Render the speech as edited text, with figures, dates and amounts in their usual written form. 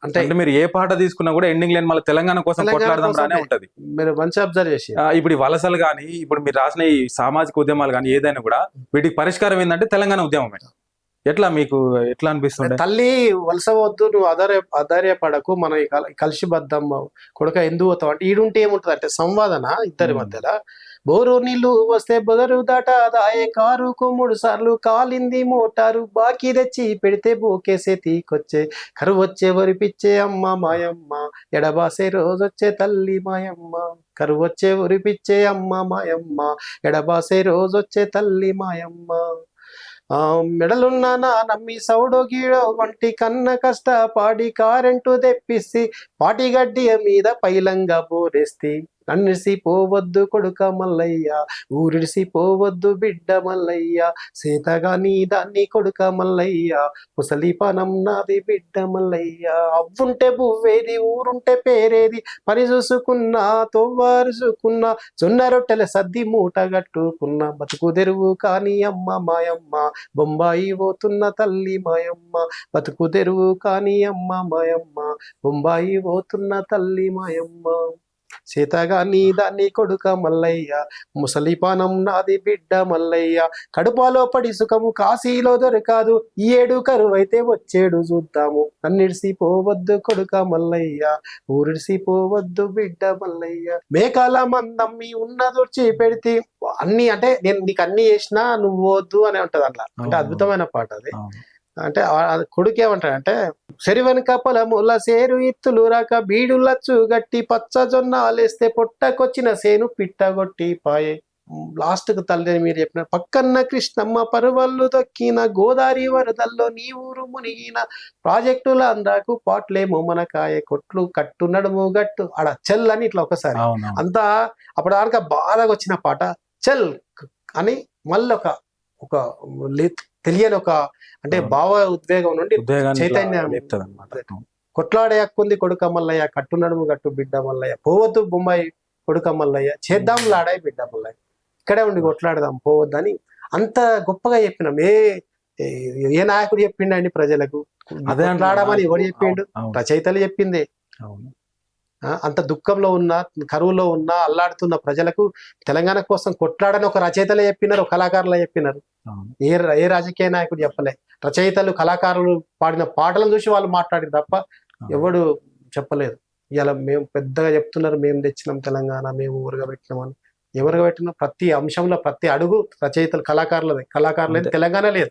అంటే అంటే మీరు ఏ పాట తీసుకున్నా కూడా ఎండింగ్ లైన్ మళ్ళీ తెలంగాణ కోసం తెలంగాణ కొట్లాడదాం రానే కోసమే. ఉంటది. మీరు మంచి అబ్జర్వ్ చేసి ఇప్పుడు ఈ వలసలు కానీ ఇప్పుడు మీరు రాసిన ఈ సామాజిక ఉద్యమాలు కానీ ఏదైనా కూడా వీటికి పరిష్కారం ఏంటంటే తెలంగాణ ఉద్యమమే. ఎట్లా మీకు ఎట్లా అనిపిస్తుండే? తల్లి వలస వద్దు, నువ్వు ఆధార్యపడకు, మనం కలిసి బద్దం కొడుక ఎందుకు పోతావు అంటే ఈడుంటే ఏముంటది అంటే సంవాదన ఇద్దరి మధ్యలో. బోరు నీళ్లు వస్తే బొదరు దాట దాయే కారుకు 3 సార్లు కాలింది మోటారు, బాకీ తెచ్చి పెడితే బోకేసే తీకొచ్చే, కరువు వచ్చే వరిపిచ్చే అమ్మ మాయమ్మ, ఎడబాసే రోజొచ్చే తల్లి మాయమ్మ, కరువు వచ్చే వరిపిచ్చే అమ్మ మాయమ్మ, ఎడబాసే రోజొచ్చే తల్లి మాయమ్మ. మెడలున్న నా నమ్మి సౌడో గీడో వంటి కన్న కష్ట పాడి కారెంటు తెప్పిసి పాటిగడ్డియ మీద పైలంగా బోరేస్తి, నన్నిసి పోవద్దు కొడుక మల్లయ్య, ఊరిడిసి పోవద్దు బిడ్డ మల్లయ్య, సీతగా నీ దాన్ని కొడుక మల్లయ్య, ముసలి పనం నాది బిడ్డ మల్లయ్య, అవ్వుంటే బువ్వేది ఊరుంటే పేరేది, పని చూసుకున్నా తోవారుసుకున్నా, జొన్న రొట్టెల సద్ది మూట గట్టుకున్న, బతుకు తెరువు కాని అమ్మ మాయమ్మ, బొంబాయి పోతున్న తల్లి మాయమ్మ, బతుకు తెరువు కాని అమ్మ మాయమ్మ, బొంబాయి పోతున్న తల్లి మాయమ్మ, సీతగా నీ దాన్ని కొడుక మల్లయ్య, ముసలి పానం నాది బిడ్డ మల్లయ్య, కడుపాలో పడి సుఖము కాశీలో దొరకాదు, ఈ ఏడు కరువైతే వచ్చేడు చూద్దాము, నన్నిడిసి పోవద్దు కొడుక మల్లయ్య, ఊరిడిసి పోవద్దు బిడ్డ మల్లయ్య, మేకాల మందమ్మి ఉన్నదొచ్చి పెడితే అన్ని అంటే నేను నీకు అన్ని చేసినా నువ్వు వద్దు అని ఉంటది అట్లా. అంటే అద్భుతమైన పాట అది. అంటే కొడుకు ఏమంటాడంటే, సెరి వెనుక పొలముల సేరు ఇత్తులు రాక బీడులచ్చు గట్టి పచ్చ జొన్న ఆలేస్తే పొట్టకొచ్చిన సేను పిట్టగొట్టి పాయే. లాస్ట్ కు తల్లి మీరు చెప్పిన పక్కన్న కృష్ణమ్మ పరువళ్ళు తొక్కిన, గోదావరి వరదల్లో నీ ఊరు మునిగిన, ప్రాజెక్టుల అందాకు పాటలేమో మన కాయ, కొట్లు కట్టు నడుము గట్టు ఆడ చెల్ అని ఇట్లా ఒకసారి అంతా అప్పుడు దాకా బాధగా వచ్చిన పాట చెల్ అని మళ్ళీ ఒక తెలియని ఒక అంటే భావ ఉద్వేగం నుండి చైతన్యం, కొట్లాడే హక్కుంది కొడుక మల్లయ్య, కట్టు నడుము గట్టు బిడ్డ మల్లయ్య, పోవద్దు బొమ్మాయి కొడుక మల్లయ్య, చేద్దాం లాడాయి బిడ్డ మల్లయ్య, ఇక్కడే ఉండి కొట్లాడదాం పోవద్దని అంత గొప్పగా చెప్పినాం. ఏ నాయకుడు చెప్పిండండి ప్రజలకు కొట్లాడమని? ఎవరు చెప్పిండు? రచయితలు చెప్పిందే. అంత దుఃఖంలో ఉన్న, కరువులో ఉన్న, అల్లాడుతున్న ప్రజలకు తెలంగాణ కోసం కొట్లాడని ఒక రచయితలే చెప్పినారు, ఒక కళాకారులే చెప్పినారు. ఏ రాజకీయ నాయకుడు చెప్పలే. రచయితలు కళాకారులు పాడిన పాటలను చూసి వాళ్ళు మాట్లాడి తప్ప ఎవడు చెప్పలేదు. ఇలా మేము పెద్దగా చెప్తున్నారు, మేము తెచ్చినాం తెలంగాణ, మేము ఊరుగా పెట్టినామని. ఎవరుగా పెట్టినా ప్రతి అంశంలో ప్రతి అడుగు రచయితలు కళాకారులదే. కళాకారులు తెలంగాణ లేదు.